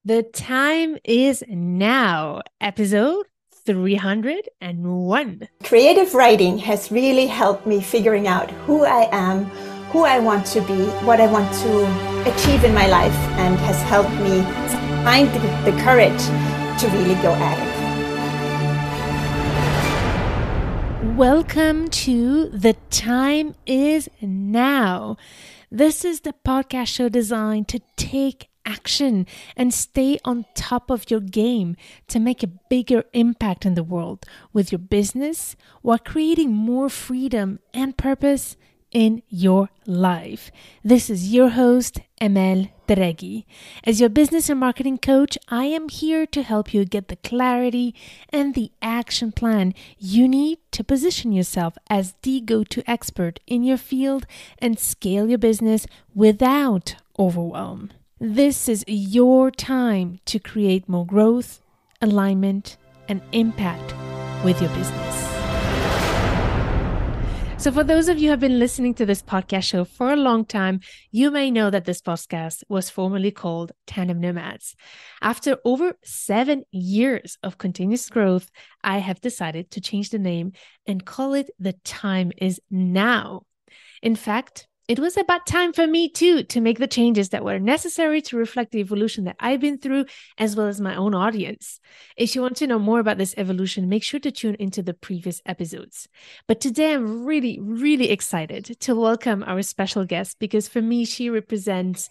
The time is now, episode 301. Creative writing has really helped me figuring out who I am, who I want to be, what I want to achieve in my life, and has helped me find the courage to really go at it. Welcome to The Time is Now. This is the podcast show designed to take action and stay on top of your game to make a bigger impact in the world with your business while creating more freedom and purpose in your life. This is your host, Emel Deregi. As your business and marketing coach, I am here to help you get the clarity and the action plan you need to position yourself as the go-to expert in your field and scale your business without overwhelm. This is your time to create more growth, alignment, and impact with your business. So for those of you who have been listening to this podcast show for a long time, you may know that this podcast was formerly called Tandem Nomads. After over 7 years of continuous growth, I have decided to change the name and call it The Time is Now. In fact, it was about time for me too to make the changes that were necessary to reflect the evolution that I've been through, as well as my own audience. If you want to know more about this evolution, make sure to tune into the previous episodes. But today I'm really, really excited to welcome our special guest because for me, she represents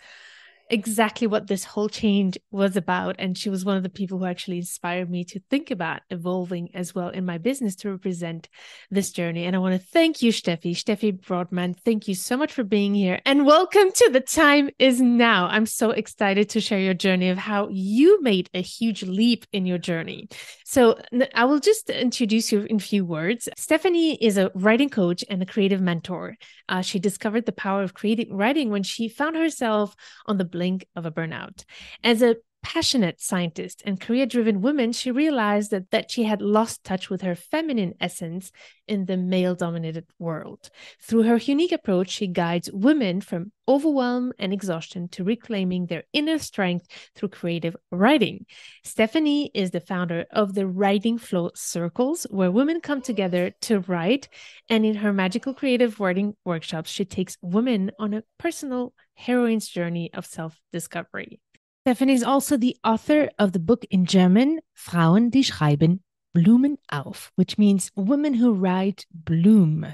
exactly what this whole change was about. And she was one of the people who actually inspired me to think about evolving as well in my business to represent this journey. And I want to thank you, Stefanie Brodman. Thank you so much for being here and welcome to The Time is Now. I'm so excited to share your journey of how you made a huge leap in your journey. So I will just introduce you in a few words. Stefanie is a writing coach and a creative mentor. She discovered the power of creative writing when she found herself on the brink of a burnout. As a passionate scientist and career-driven woman, she realized that she had lost touch with her feminine essence in the male-dominated world. Through her unique approach, she guides women from overwhelm and exhaustion to reclaiming their inner strength through creative writing. Stefanie is the founder of the Writing Flow Circles, where women come together to write, and in her magical creative writing workshops, she takes women on a personal heroine's journey of self-discovery. Stefanie is also the author of the book in German, Frauen, die schreiben, Blumen auf, which means women who write bloom.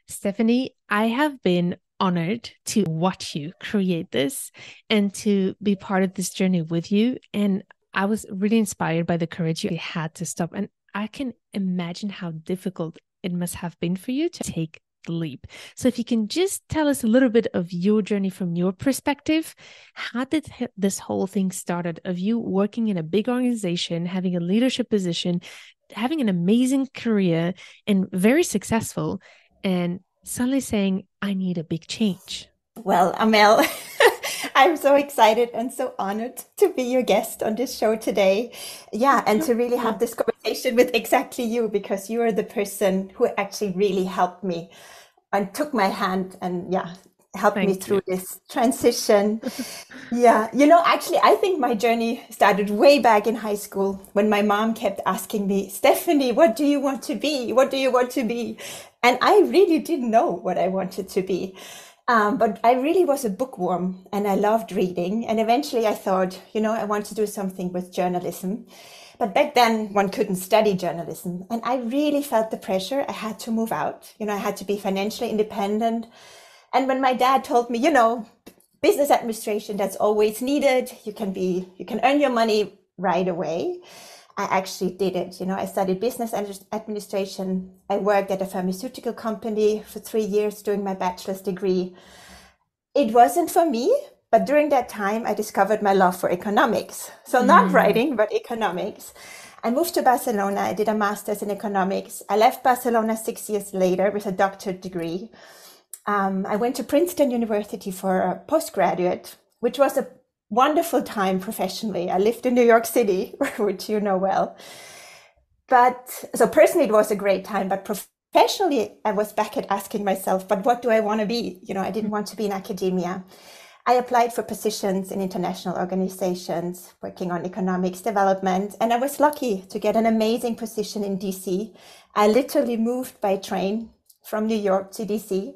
Stefanie, I have been honored to watch you create this and to be part of this journey with you. And I was really inspired by the courage you had to stop. And I can imagine how difficult it must have been for you to take the leap. So if you can just tell us a little bit of your journey from your perspective, how did this whole thing started of you working in a big organization, having a leadership position, having an amazing career and very successful, and suddenly saying, I need a big change? Well, Amel, I'm so excited and so honored to be your guest on this show today. Yeah, and to really have this conversation with exactly you, because you are the person who actually really helped me and took my hand and helped me through this transition. Actually, I think my journey started way back in high school when my mom kept asking me, Stefanie, what do you want to be? What do you want to be? And I really didn't know what I wanted to be. But I really was a bookworm and I loved reading. And eventually I thought, I want to do something with journalism. But back then one couldn't study journalism. And I really felt the pressure. I had to move out. I had to be financially independent. And when my dad told me, business administration, that's always needed. You can earn your money right away. I actually did it. I studied business administration. I worked at a pharmaceutical company for 3 years doing my bachelor's degree. It wasn't for me, but during that time, I discovered my love for economics. So not writing, but economics. I moved to Barcelona. I did a master's in economics. I left Barcelona 6 years later with a doctorate degree. I went to Princeton University for a postgraduate, which was a wonderful time professionally. I lived in New York City, which you know well. But so personally, it was a great time. But professionally, I was back at asking myself, but what do I want to be? I didn't want to be in academia. I applied for positions in international organizations working on economics development, and I was lucky to get an amazing position in DC. I literally moved by train from New York to DC.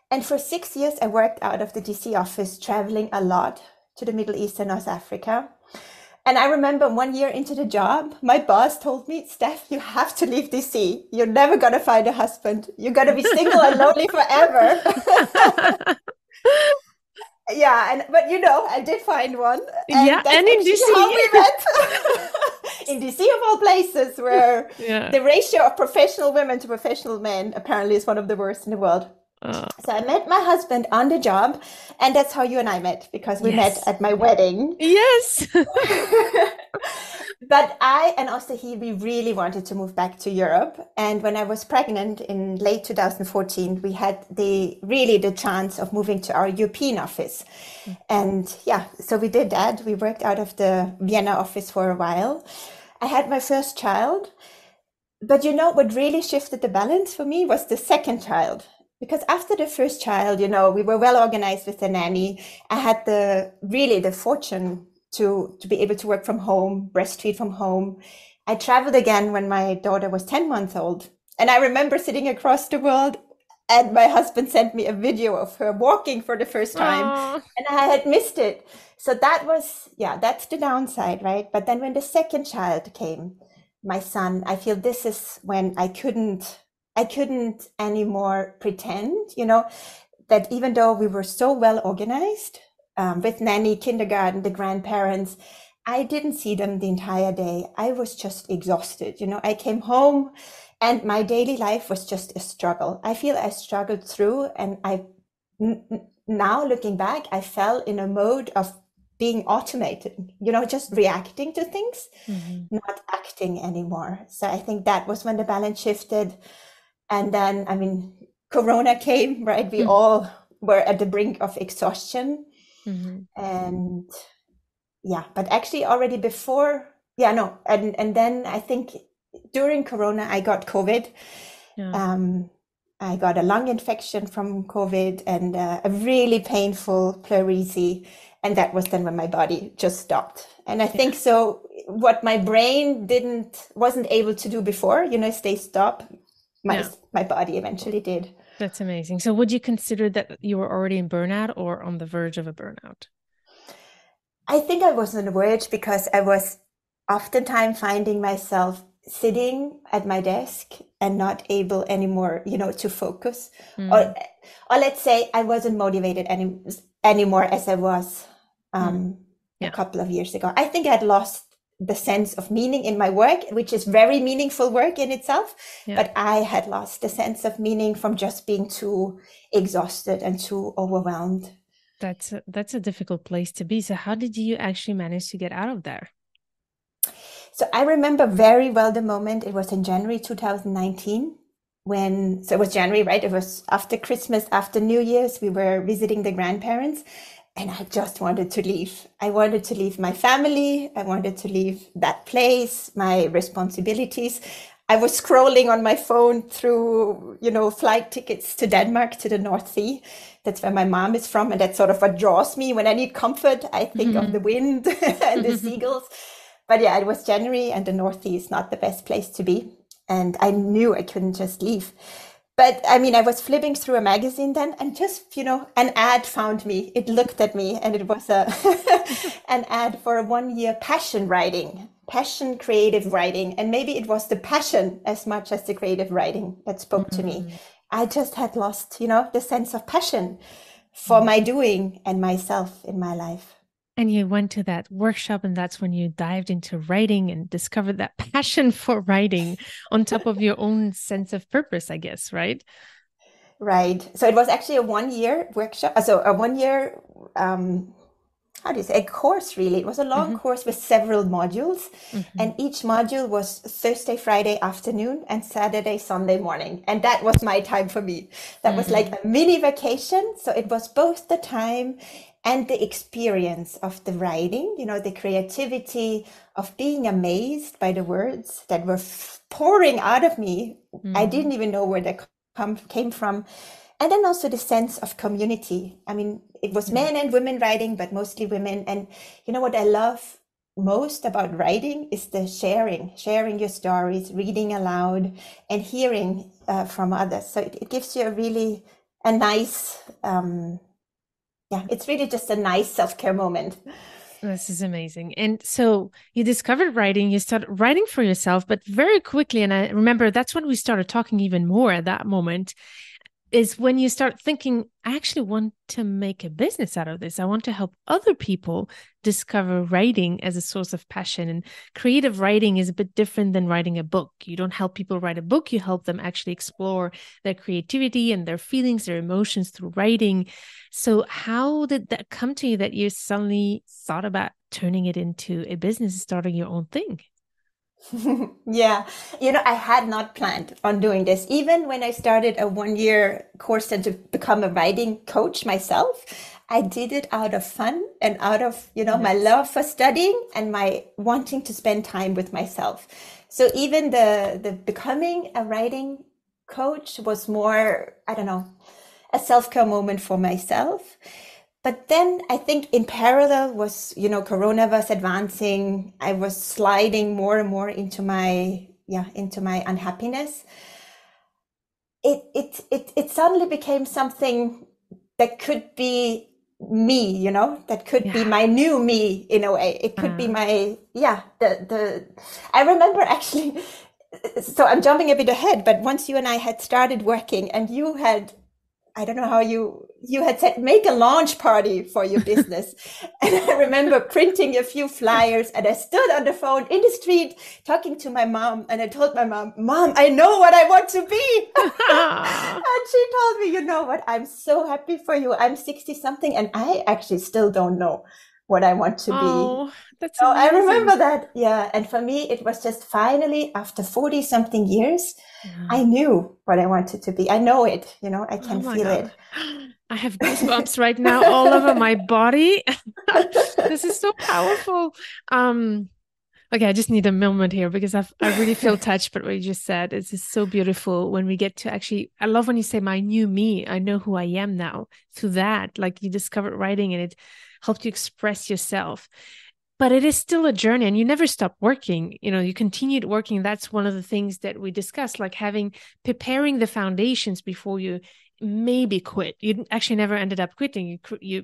And for 6 years, I worked out of the DC office, traveling a lot to the Middle East and North Africa. And I remember 1 year into the job, my boss told me, Steph, you have to leave DC. You're never going to find a husband. You're going to be single and lonely forever. Yeah, but I did find one, Yeah, and that's and in actually DC. how we met. In DC of all places, where the ratio of professional women to professional men apparently is one of the worst in the world. So I met my husband on the job, and that's how you and I met, because we met at my wedding. Yes. But I and also he, we really wanted to move back to Europe. And when I was pregnant in late 2014, we had the chance of moving to our European office. And so we did that. We worked out of the Vienna office for a while. I had my first child. But what really shifted the balance for me was the second child. Because after the first child, we were well organized with the nanny. I had the fortune to be able to work from home, breastfeed from home. I traveled again when my daughter was 10 months old. And I remember sitting across the world, and my husband sent me a video of her walking for the first time. Aww. And I had missed it. So that's the downside, right? But then when the second child came, my son, I feel this is when I couldn't anymore pretend, that even though we were so well organized, with nanny, kindergarten, the grandparents, I didn't see them the entire day. I was just exhausted. I came home and my daily life was just a struggle. I feel I struggled through, and now looking back, I fell in a mode of being automated, just reacting to things, not acting anymore. So I think that was when the balance shifted. And then, Corona came, right? We all were at the brink of exhaustion. And but actually already before, and then I think during Corona, I got COVID. I got a lung infection from COVID and a really painful pleurisy. And that was then when my body just stopped. And I think so what my brain wasn't able to do before, stay stop, my body eventually did. That's amazing. So would you consider that you were already in burnout or on the verge of a burnout? I think I was on the verge, because I was oftentimes finding myself sitting at my desk and not able anymore, to focus. Or let's say I wasn't motivated anymore as I was a couple of years ago. I think I'd lost the sense of meaning in my work, which is very meaningful work in itself. But I had lost the sense of meaning from just being too exhausted and too overwhelmed. That's a difficult place to be. So how did you actually manage to get out of there? So I remember very well the moment. It was in January 2019 so it was January, right? It was after Christmas, after New Year's. We were visiting the grandparents, and I just wanted to leave. I wanted to leave my family. I wanted to leave that place, my responsibilities. I was scrolling on my phone through, flight tickets to Denmark, to the North Sea. That's where my mom is from. And that's sort of what draws me. When I need comfort, I think of the wind and the seagulls. But it was January, and the North Sea is not the best place to be. And I knew I couldn't just leave. But I was flipping through a magazine then, and just, an ad found me. It looked at me, and it was an ad for a 1-year passion creative writing. And maybe it was the passion as much as the creative writing that spoke to me. I just had lost, the sense of passion for my doing and myself in my life. And you went to that workshop, and that's when you dived into writing and discovered that passion for writing on top of your own sense of purpose, I guess, right? Right. So it was actually a 1-year workshop. So a 1-year, a course, really. It was a long course with several modules. And each module was Thursday, Friday afternoon, and Saturday, Sunday morning. And that was my time for me. That was like a mini vacation. So it was both the time and the experience of the writing, the creativity of being amazed by the words that were pouring out of me. I didn't even know where they came from. And then also the sense of community. it was Yeah. men and women writing, but mostly women. And you know what I love most about writing is the sharing your stories, reading aloud, and hearing from others. So it gives you a nice, it's really just a nice self-care moment. This is amazing. And so you discovered writing, you started writing for yourself, but very quickly, and I remember that's when we started talking even more at that moment, is when you start thinking, I actually want to make a business out of this. I want to help other people discover writing as a source of passion. And creative writing is a bit different than writing a book. You don't help people write a book, you help them actually explore their creativity and their feelings, their emotions through writing. So, how did that come to you that you suddenly thought about turning it into a business, starting your own thing? Yeah, I had not planned on doing this. Even when I started a 1 year course to become a writing coach myself, I did it out of fun and out of, my Nice. love for studying and my wanting to spend time with myself. So even the becoming a writing coach was more, I don't know, a self-care moment for myself. But then I think in parallel was, Corona was advancing. I was sliding more and more into my unhappiness. It suddenly became something that could be me, that could be Yeah. my new me in a way. It could be Uh, my, I remember actually, so I'm jumping a bit ahead, but once you and I had started working and you had, I don't know how you had said make a launch party for your business. And I remember printing a few flyers and I stood on the phone in the street talking to my mom and I told my mom, I know what I want to be. And she told me, you know what? I'm so happy for you. I'm 60 something and I actually still don't know what I want to be. oh, that's So I amazing. remember that. Yeah. And for me, it was just finally after 40 something years, Yeah. I knew what I wanted to be. I know it, I Oh can my feel God. it. I have goosebumps right now all over my body. This is so powerful. Um, okay, I just need a moment here because I really feel touched by what you just said. It's just so beautiful when we get to actually, I love when you say my new me. I know who I am now through that. Like you discovered writing and it helped you express yourself. But it is still a journey and you never stop working. You continued working. That's one of the things that we discussed, like preparing the foundations before you maybe quit. You actually never ended up quitting. You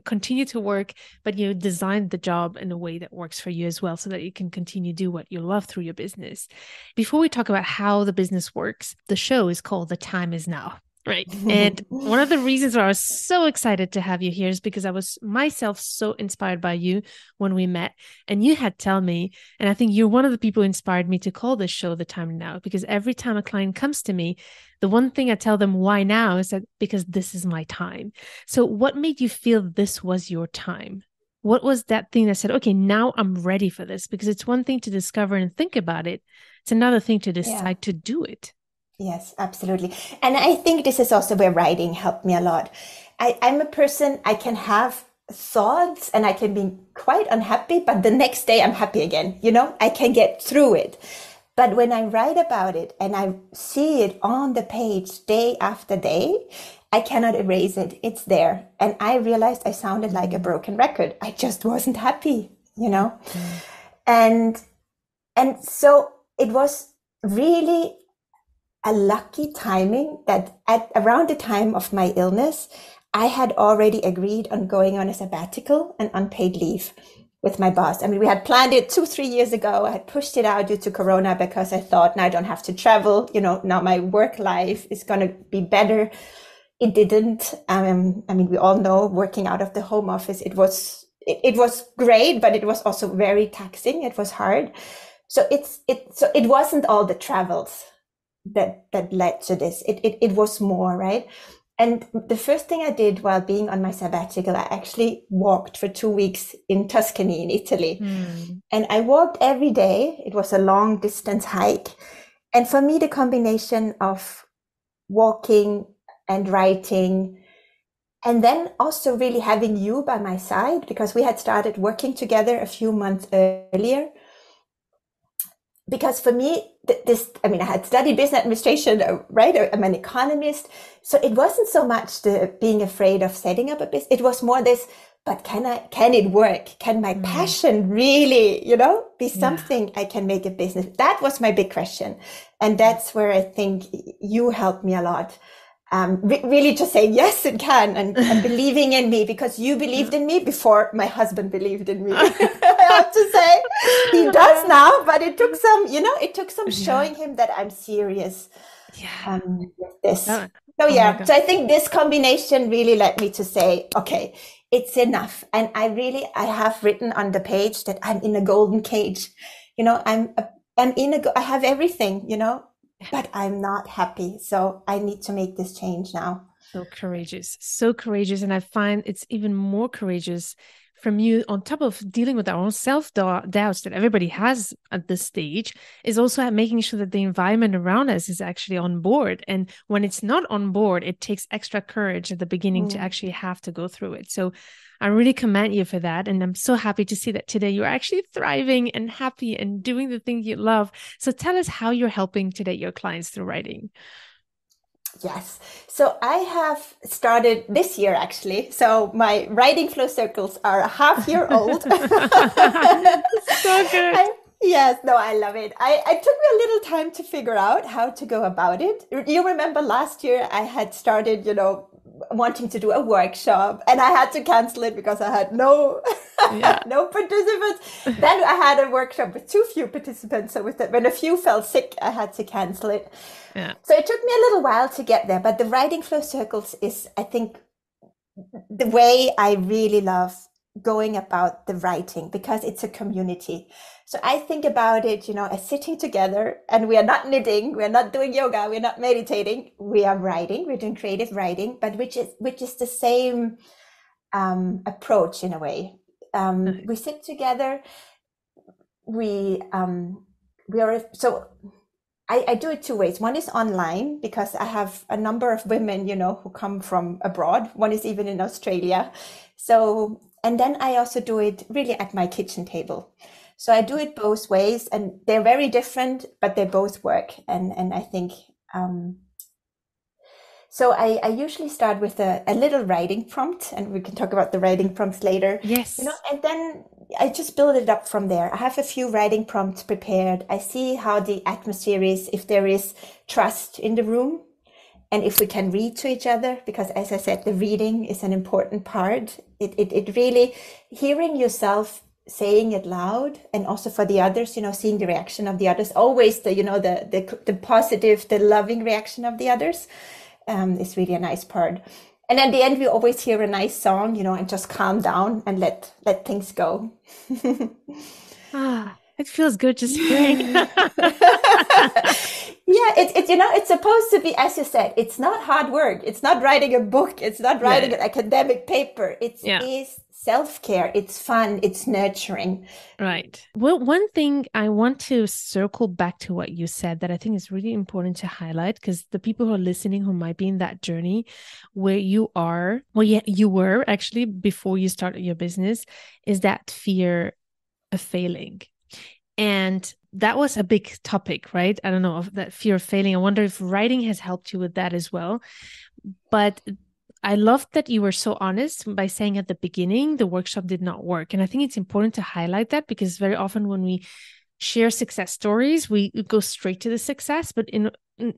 continue to work, but you designed the job in a way that works for you as well, so that you can continue to do what you love through your business. Before we talk about how the business works, the show is called The Time Is Now. Right. And one of the reasons why I was so excited to have you here is because I was myself so inspired by you when we met. And you had tell me, and I think you're one of the people who inspired me to call this show The Time Now, because every time a client comes to me, the one thing I tell them why now is that because this is my time. So what made you feel this was your time? What was that thing that said, okay, now I'm ready for this? Because it's one thing to discover and think about it. It's another thing to Yeah. decide to do it. Yes, absolutely. And I think this is also where writing helped me a lot. I'm a person, I can have thoughts and I can be quite unhappy, but the next day I'm happy again. I can get through it. But when I write about it and I see it on the page day after day, I cannot erase it. It's there. And I realized I sounded like a broken record. I just wasn't happy. Mm. And so it was really a lucky timing that at around the time of my illness, I had already agreed on going on a sabbatical and unpaid leave with my boss. I mean, we had planned it 2, 3 years ago. I had pushed it out due to Corona because I thought now I don't have to travel. Now my work life is going to be better. It didn't. I mean, we all know working out of the home office, it was great, but it was also very taxing. It was hard. So it wasn't all the travels that led to this. It was more, right? And the first thing I did while being on my sabbatical, I actually walked for 2 weeks in Tuscany in Italy. Mm. And I walked every day. It was a long distance hike. And for me, the combination of walking and writing, and then also really having you by my side, because we had started working together a few months earlier, because for me, I mean, I had studied business administration, right? I'm an economist. So it wasn't so much the being afraid of setting up a business. It was more this, but can it work? Can my passion really, be something I can make a business? That was my big question. And that's where I think you helped me a lot. Really just saying, yes, it can, and believing in me, because you believed in me before my husband believed in me. I have to say, he does now, but it took some showing him that I'm serious with this. So so I think this combination really led me to say, okay, it's enough. And I have written on the page that I'm in a golden cage. I have everything, but I'm not happy. So I need to make this change now. So courageous, so courageous. And I find it's even more courageous from you, on top of dealing with our own self-doubts that everybody has at this stage, is also making sure that the environment around us is actually on board. And when it's not on board, it takes extra courage at the beginning to actually have to go through it. So I really commend you for that. And I'm so happy to see that today you're actually thriving and happy and doing the thing you love. So tell us how you're helping today your clients through writing. Yes. So I have started this year, actually. So my writing flow circles are a half year old. So good. Yes, no, I love it. I took me a little time to figure out how to go about it. You remember last year I had started, wanting to do a workshop, and I had to cancel it because I had no participants. Then I had a workshop with too few participants. So when a few fell sick, I had to cancel it. Yeah. So it took me a little while to get there, but the writing flow circles is, I think, the way I really love going about the writing, because it's a community. So I think about it, as sitting together, and we are not knitting, we're not doing yoga, we're not meditating, we are writing, we're doing creative writing, but which is the same approach in a way. We sit together, I do it two ways. One is online, because I have a number of women, who come from abroad. One is even in Australia. So, and then I also do it really at my kitchen table. So I do it both ways, and they're very different, but they both work. And I think, so I usually start with a little writing prompt, and we can talk about the writing prompts later. Yes. And then I just build it up from there. I have a few writing prompts prepared. I see how the atmosphere is, if there is trust in the room, and if we can read to each other, because as I said, the reading is an important part. It really, hearing yourself saying it loud, and also for the others, seeing the reaction of the others, always the positive, the loving reaction of the others, is really a nice part. And at the end, we always hear a nice song, and just calm down and let things go. It feels good just hearing. Yeah, it's supposed to be, as you said, it's not hard work. It's not writing a book. It's not writing an academic paper. It is self-care. It's fun. It's nurturing. Right. Well, one thing I want to circle back to what you said that I think is really important to highlight, because the people who are listening who might be in that journey where you are, you were actually before you started your business, is that fear of failing. And that was a big topic, right? I don't know, of that fear of failing. I wonder if writing has helped you with that as well. But I loved that you were so honest by saying at the beginning, the workshop did not work. And I think it's important to highlight that, because very often when we share success stories, we go straight to the success. But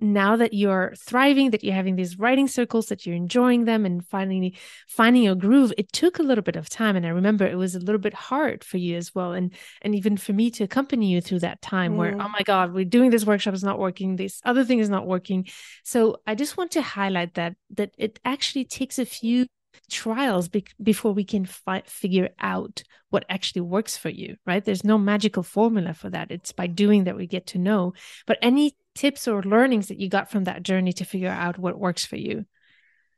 now that you're thriving, that you're having these writing circles, that you're enjoying them and finally finding your groove, it took a little bit of time. And I remember it was a little bit hard for you as well. And even for me to accompany you through that time where, oh my God, we're doing this workshop, is not working. This other thing is not working. So I just want to highlight that it actually takes a few trials before we can figure out what actually works for you, right? There's no magical formula for that. It's by doing that we get to know. But any tips or learnings that you got from that journey to figure out what works for you?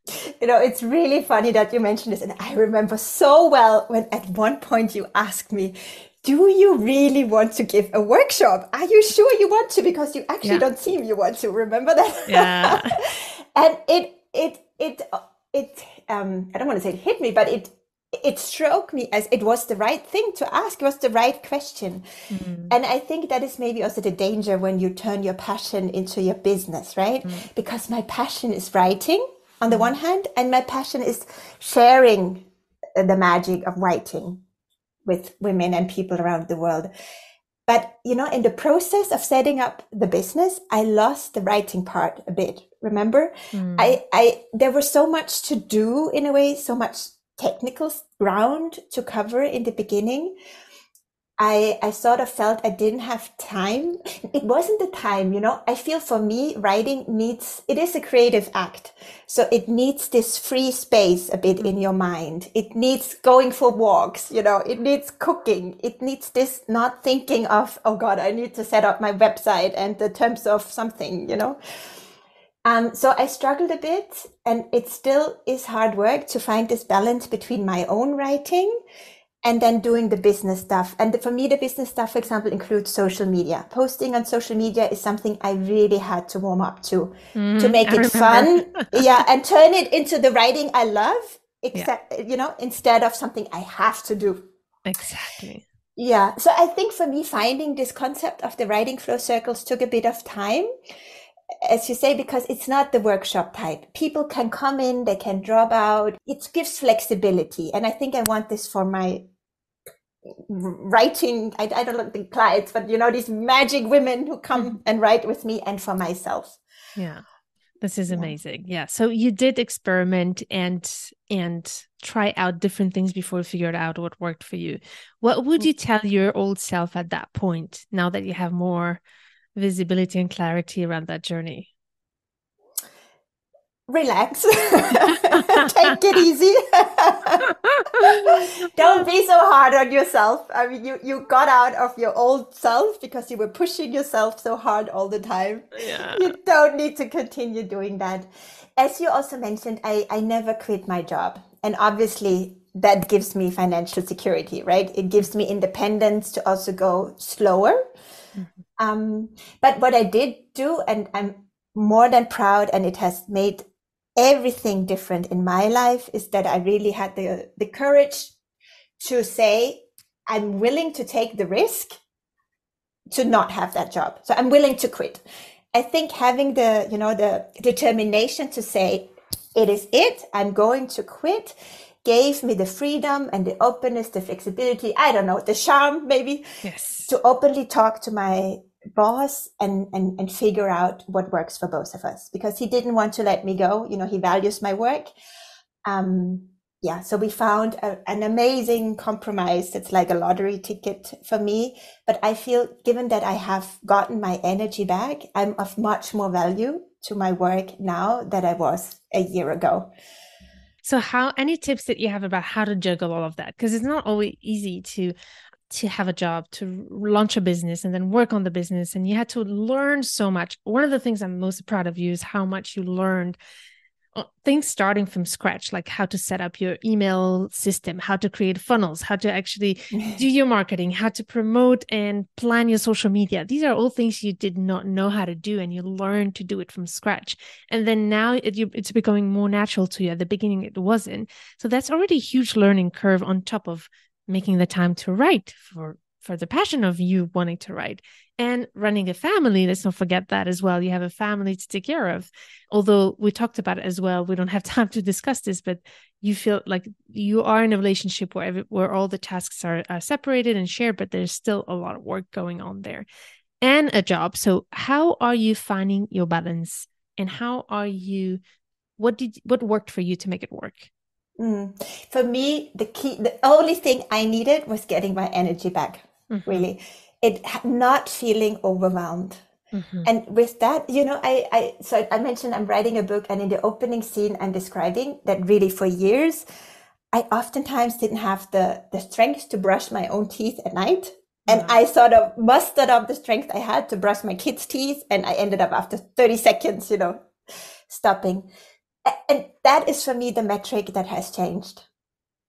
It's really funny that you mentioned this. And I remember so well when at one point you asked me, do you really want to give a workshop? Are you sure you want to? Because you actually don't seem you want to. Remember that? Yeah. And it I don't want to say it hit me, but it struck me as it was the right thing to ask. It was the right question. Mm, And I think that is maybe also the danger when you turn your passion into your business, right? mm, Because my passion is writing on the one mm, hand, and my passion is sharing the magic of writing with women and people around the world. But, in the process of setting up the business, I lost the writing part a bit. Remember, mm, there was so much to do in a way, so much technical ground to cover in the beginning. I sort of felt I didn't have time. It wasn't the time, I feel for me, writing it is a creative act. So it needs this free space a bit in mm, your mind. It needs going for walks, it needs cooking. It needs this not thinking of, oh God, I need to set up my website and the terms of something. So I struggled a bit, and it still is hard work to find this balance between my own writing and then doing the business stuff. And for me, the business stuff, for example, includes social media. Posting on social media is something I really had to warm up to make I it remember. fun. Yeah. And turn it into the writing I love, Yeah, except, instead of something I have to do. exactly. Yeah. So I think for me, finding this concept of the writing flow circles took a bit of time, as you say, because it's not the workshop type. People can come in, they can drop out. It gives flexibility. And I think I want this for my writing. I don't think clients, but these magic women who come Mhm. and write with me, and for myself. Yeah. This is Yeah. amazing. Yeah. So you did experiment and try out different things before you figured out what worked for you. What would you tell your old self at that point, now that you have more visibility and clarity around that journey? Relax. Take it easy. Don't be so hard on yourself. I mean, you got out of your old self because you were pushing yourself so hard all the time. Yeah. You don't need to continue doing that. As you also mentioned, I never quit my job. And obviously, that gives me financial security, right? It gives me independence to also go slower. Mhm. But what I did do, and I'm more than proud, and it has made everything different in my life, is that I really had the courage to say, I'm willing to take the risk to not have that job. So I'm willing to quit. I think having the determination to say, it is it, I'm going to quit, gave me the freedom and the openness, the flexibility, I don't know, the charm maybe, Yes. to openly talk to my boss and figure out what works for both of us, because he didn't want to let me go. He values my work. Yeah, so we found an amazing compromise that's like a lottery ticket for me. But I feel, given that I have gotten my energy back, I'm of much more value to my work now than I was a year ago. So any tips that you have about how to juggle all of that? Because it's not always easy to have a job, to launch a business and then work on the business. And you had to learn so much. One of the things I'm most proud of you is how much you learned things starting from scratch, like how to set up your email system, how to create funnels, how to actually do your marketing, how to promote and plan your social media. These are all things you did not know how to do, and you learned to do it from scratch. And then now it's becoming more natural to you. At the beginning, it wasn't. So that's already a huge learning curve on top of making the time to write for the passion of you wanting to write and running a family. Let's not forget that as well. You have a family to take care of. Although we talked about it as well, we don't have time to discuss this, but you feel like you are in a relationship where all the tasks are separated and shared, but there's still a lot of work going on there and a job. So how are you finding your balance, and what worked for you to make it work? Mm. For me, the only thing I needed was getting my energy back, Mm-hmm, really. Not feeling overwhelmed. mm-hmm, And with that, so I mentioned I'm writing a book, and in the opening scene, I'm describing that really for years, I oftentimes didn't have the strength to brush my own teeth at night. And wow. I sort of mustered up the strength I had to brush my kids' teeth. And I ended up after 30 seconds, stopping. And that is for me the metric that has changed.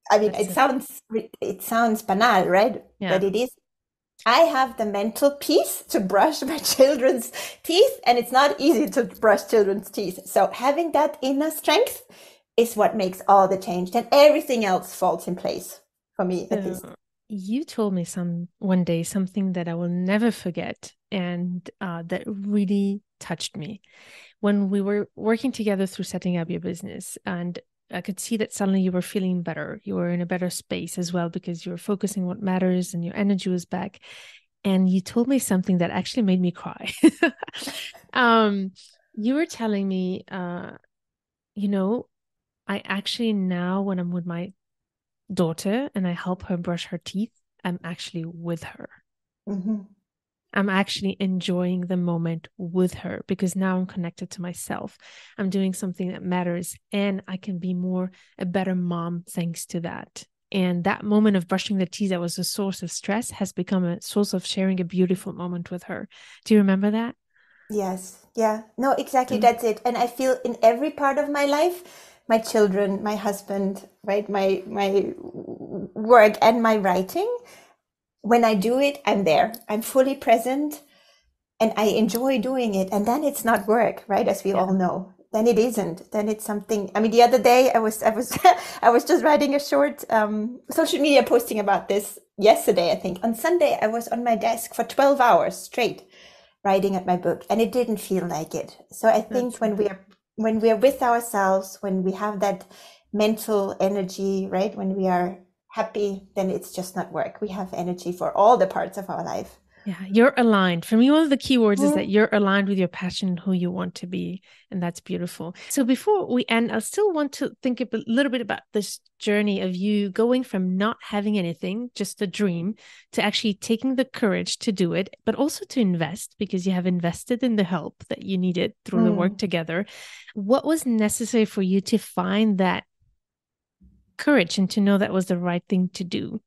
I mean, That's it. it sounds banal, right? Yeah. But it is. I have the mental peace to brush my children's teeth, and it's not easy to brush children's teeth. So having that inner strength is what makes all the change. Then everything else falls in place for me, at least. So you told me one day something that I will never forget, and that really touched me when we were working together through setting up your business. And I could see that suddenly you were feeling better. You were in a better space as well because you were focusing on what matters and your energy was back. And you told me something that actually made me cry. um, you were telling me, you know, I actually now, when I'm with my daughter and I help her brush her teeth, I'm actually with her. Mm-hmm. I'm actually enjoying the moment with her because now I'm connected to myself. I'm doing something that matters and I can be a better mom thanks to that. And that moment of brushing the teeth that was a source of stress has become a source of sharing a beautiful moment with her. Do you remember that? Yes. Yeah. No, exactly. Mm. That's it. And I feel in every part of my life, my children, my husband, right, my work and my writing, when I do it, I'm there. I'm fully present and I enjoy doing it. And then it's not work, right? As we Yeah. all know. Then it isn't. Then it's something. I mean, the other day I was I was just writing a short social media posting about this yesterday, I think. On Sunday, I was on my desk for 12 hours straight writing at my book, and it didn't feel like it. So I think That's right. when we are with ourselves, when we have that mental energy, right? When we are happy, then it's just not work. We have energy for all the parts of our life. Yeah, you're aligned. For me, one of the key words is that Mm, you're aligned with your passion and who you want to be. And that's beautiful. So before we end, I still want to think a little bit about this journey of you going from not having anything, just a dream, to actually taking the courage to do it, but also to invest because you have invested in the help that you needed through the work mm. together. What was necessary for you to find that courage and to know that was the right thing to do?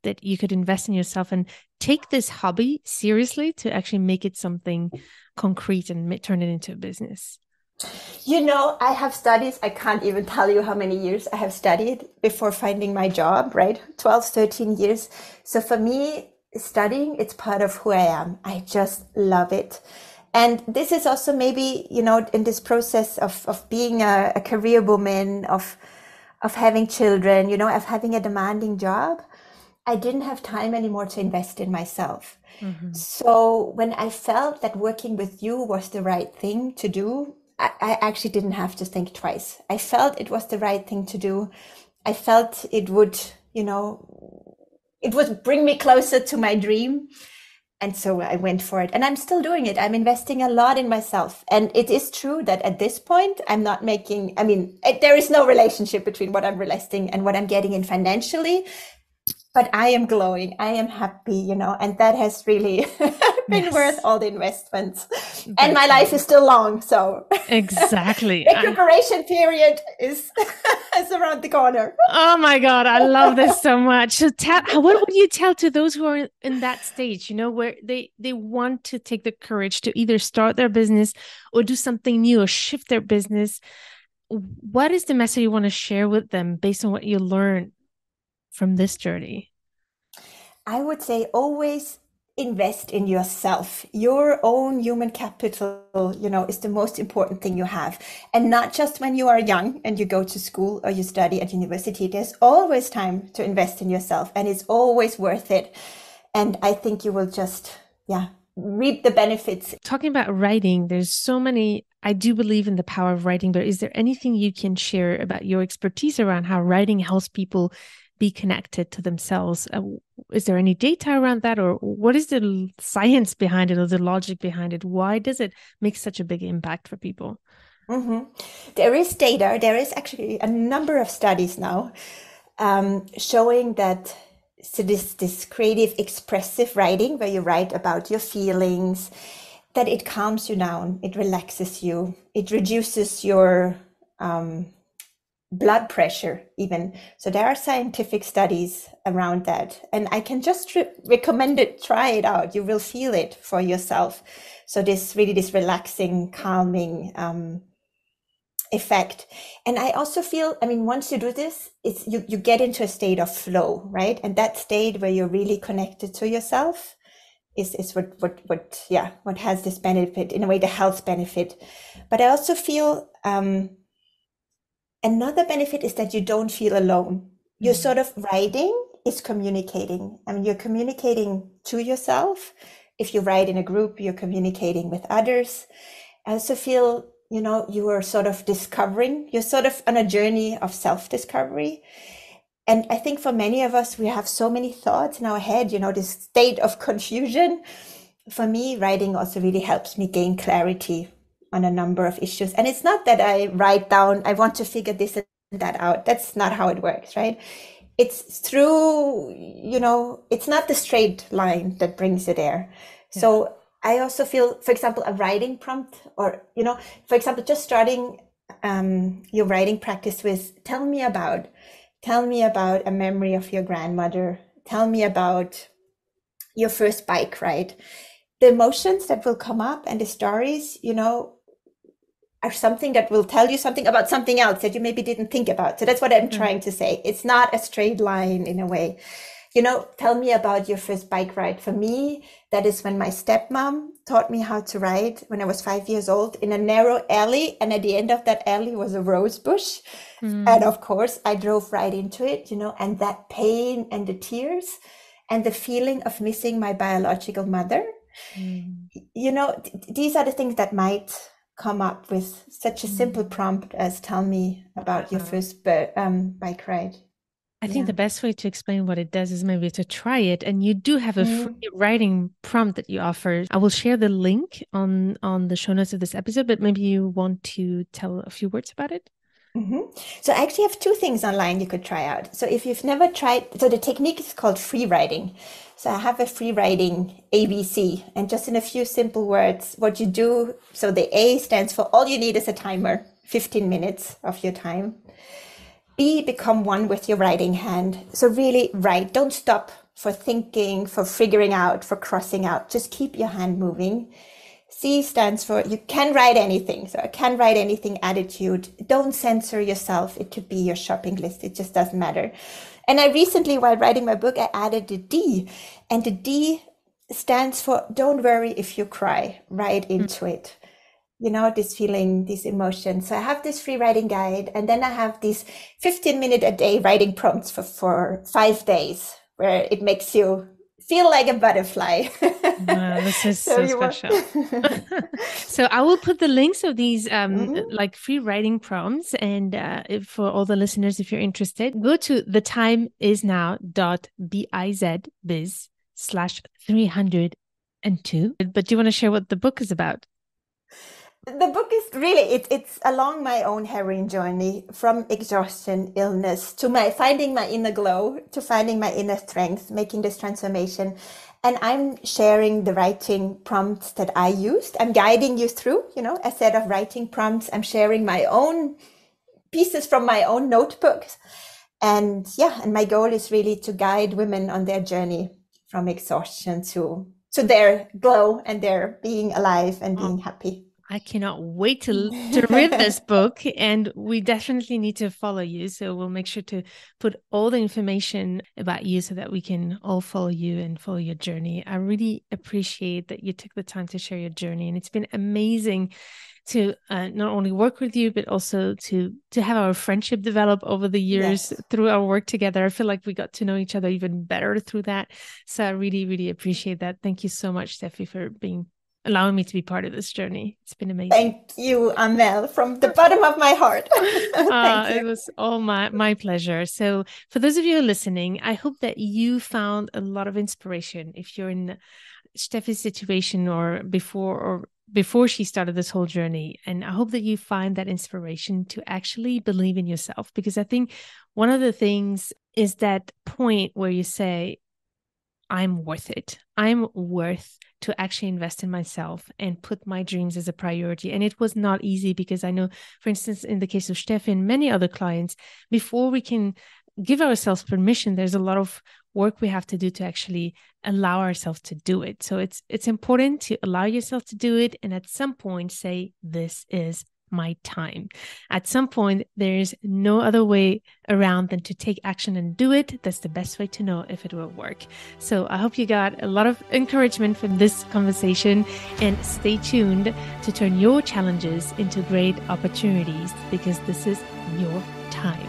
That you could invest in yourself and take this hobby seriously to actually make it something concrete and turn it into a business. You know, I have studies. I can't even tell you how many years I have studied before finding my job, right? 12, 13 years. So for me, studying, it's part of who I am. I just love it. And this is also maybe, you know, in this process of being a career woman, of having children, you know, of having a demanding job, I didn't have time anymore to invest in myself. Mm-hmm. So when I felt that working with you was the right thing to do, I actually didn't have to think twice. I felt it was the right thing to do. I felt it would, you know, it would bring me closer to my dream. And so I went for it. And I'm still doing it. I'm investing a lot in myself. And it is true that at this point, I'm not making, I mean, there is no relationship between what I'm investing and what I'm getting in financially, but I am glowing. I am happy, you know, and that has really been worth Yes, all the investments. And my that's life is right. still long, so Exactly. recuperation period is is around the corner. Oh my God, I love this so much. So what would you tell to those who are in that stage, where they want to take the courage to either start their business or do something new or shift their business? What is the message you want to share with them based on what you learned from this journey? I would say always invest in yourself. Your own human capital, you know, is the most important thing you have. And not just when you are young and you go to school or you study at university. There's always time to invest in yourself and it's always worth it. And I think you will just, yeah, reap the benefits. Talking about writing, there's so many. I do believe in the power of writing, but is there anything you can share about your expertise around how writing helps people be connected to themselves? Is there any data around that, or what is the science behind it, or the logic behind it? Why does it make such a big impact for people? Mhm. There is data. There is actually a number of studies now showing that so this creative, expressive writing, where you write about your feelings, that it calms you down, it relaxes you, it reduces your blood pressure, even. So there are scientific studies around that, and I can just recommend it. Try it out. You will feel it for yourself. So this relaxing, calming effect. And I also feel, I mean, once you do this, it's you get into a state of flow, right? And that state where you're really connected to yourself is what has this benefit, in a way, the health benefit. But I also feel Another benefit is that you don't feel alone. You're sort of writing is communicating. I mean, you're communicating to yourself. If you write in a group, you're communicating with others. I also feel, you are sort of discovering, you're sort of on a journey of self-discovery. And I think for many of us, we have so many thoughts in our head, this state of confusion. For me, writing also really helps me gain clarity on a number of issues. And it's not that I write down, I want to figure this and that out. That's not how it works, right? It's through, it's not the straight line that brings you there. Yeah. So I also feel, for example, a writing prompt or, for example, just starting your writing practice with, tell me about a memory of your grandmother. Tell me about your first bike ride. The emotions that will come up and the stories, are something that will tell you something about something else that you maybe didn't think about. So that's what I'm trying to say. It's not a straight line in a way. Tell me about your first bike ride. For me, that is when my stepmom taught me how to ride when I was 5 years old in a narrow alley. And at the end of that alley was a rose bush. And of course, I drove right into it, and that pain and the tears and the feeling of missing my biological mother. These are the things that might come up with such a simple prompt as tell me about your first bike ride. I think the best way to explain what it does is maybe to try it. And you do have a free writing prompt that you offer. I will share the link on the show notes of this episode, but maybe you want to tell a few words about it. So I actually have two things online you could try out. So if you've never tried, so the technique is called free writing. So I have a free writing ABC, and just in a few simple words, what you do. So the A stands for all you need is a timer, 15 minutes of your time. B, become one with your writing hand. So really write, don't stop for thinking, for figuring out, for crossing out, just keep your hand moving. C stands for you can write anything. So I can write anything attitude. Don't censor yourself. It could be your shopping list. It just doesn't matter. And I recently, while writing my book, I added the D. And the D stands for don't worry if you cry. Write into it. This feeling, these emotions. So I have this free writing guide. And then I have these 15-minute a day writing prompts for 5 days where it makes you feel like a butterfly. Wow, this is so special. So I will put the links of these like free writing prompts. And for all the listeners, if you're interested, go to thetimeisnow.biz/302. But do you want to share what the book is about? The book is really, it's along my own heroine journey from exhaustion, illness, to finding my inner glow, to finding my inner strength, making this transformation. And I'm sharing the writing prompts that I used. I'm guiding you through, a set of writing prompts. I'm sharing my own pieces from my own notebooks. And and my goal is really to guide women on their journey from exhaustion to their glow and their being alive and being happy. I cannot wait to read this book, and we definitely need to follow you. So we'll make sure to put all the information about you so that we can all follow you and follow your journey. I really appreciate that you took the time to share your journey, and it's been amazing to not only work with you, but also to have our friendship develop over the years through our work together. I feel like we got to know each other even better through that. So I really, really appreciate that. Thank you so much, Steffi, for allowing me to be part of this journey. It's been amazing. Thank you, Amel, from the bottom of my heart. Thank you. It was all my pleasure. So for those of you who are listening, I hope that you found a lot of inspiration if you're in Steffi's situation or before she started this whole journey. And I hope that you find that inspiration to actually believe in yourself, because I think one of the things is that point where you say, I'm worth it. I'm worth to actually invest in myself and put my dreams as a priority. And it was not easy, because I know, for instance, in the case of Steffi and many other clients, before we can give ourselves permission, there's a lot of work we have to do to actually allow ourselves to do it. So it's important to allow yourself to do it. And at some point say, this is my time. At some point, there is no other way around than to take action and do it. That's the best way to know if it will work. So I hope you got a lot of encouragement from this conversation, and stay tuned to turn your challenges into great opportunities, because this is your time.